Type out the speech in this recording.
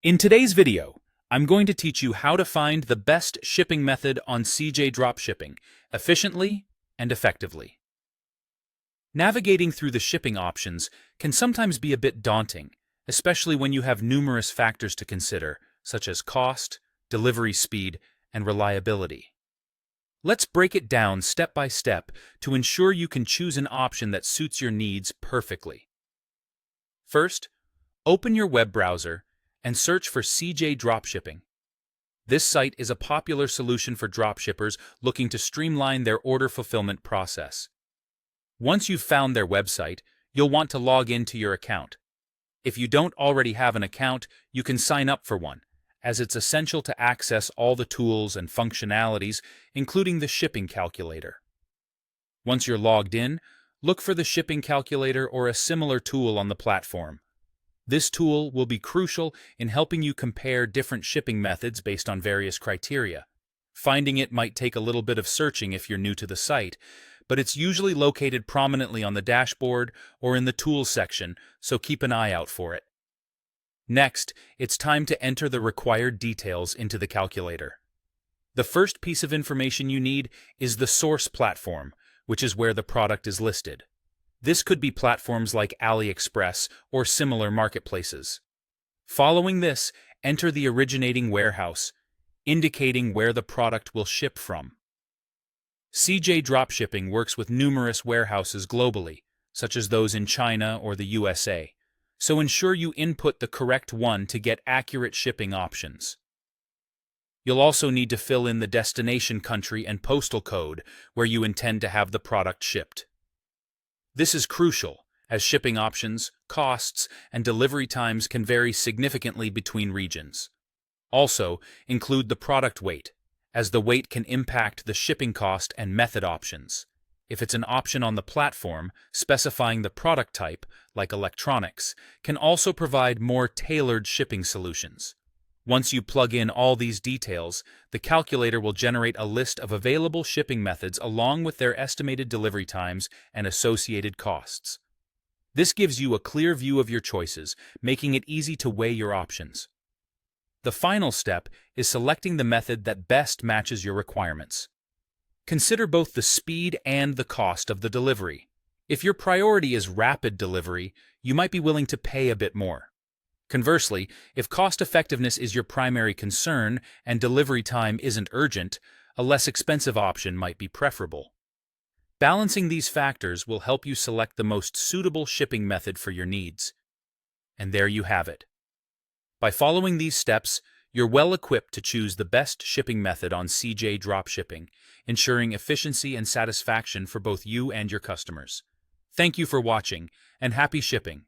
In today's video, I'm going to teach you how to find the best shipping method on CJ Dropshipping efficiently and effectively. Navigating through the shipping options can sometimes be a bit daunting, especially when you have numerous factors to consider, such as cost, delivery speed, and reliability. Let's break it down step by step to ensure you can choose an option that suits your needs perfectly. First, open your web browser and search for CJ Dropshipping. This site is a popular solution for dropshippers looking to streamline their order fulfillment process. Once you've found their website, you'll want to log into your account. If you don't already have an account, you can sign up for one, as it's essential to access all the tools and functionalities, including the shipping calculator. Once you're logged in, look for the shipping calculator or a similar tool on the platform. This tool will be crucial in helping you compare different shipping methods based on various criteria. Finding it might take a little bit of searching if you're new to the site, but it's usually located prominently on the dashboard or in the Tools section, so keep an eye out for it. Next, it's time to enter the required details into the calculator. The first piece of information you need is the source platform, which is where the product is listed. This could be platforms like AliExpress or similar marketplaces. Following this, enter the originating warehouse, indicating where the product will ship from. CJ Dropshipping works with numerous warehouses globally, such as those in China or the USA, so ensure you input the correct one to get accurate shipping options. You'll also need to fill in the destination country and postal code where you intend to have the product shipped. This is crucial, as shipping options, costs, and delivery times can vary significantly between regions. Also, include the product weight, as the weight can impact the shipping cost and method options. If it's an option on the platform, specifying the product type, like electronics, can also provide more tailored shipping solutions. Once you plug in all these details, the calculator will generate a list of available shipping methods along with their estimated delivery times and associated costs. This gives you a clear view of your choices, making it easy to weigh your options. The final step is selecting the method that best matches your requirements. Consider both the speed and the cost of the delivery. If your priority is rapid delivery, you might be willing to pay a bit more. Conversely, if cost-effectiveness is your primary concern and delivery time isn't urgent, a less expensive option might be preferable. Balancing these factors will help you select the most suitable shipping method for your needs. And there you have it. By following these steps, you're well equipped to choose the best shipping method on CJ Dropshipping, ensuring efficiency and satisfaction for both you and your customers. Thank you for watching, and happy shipping!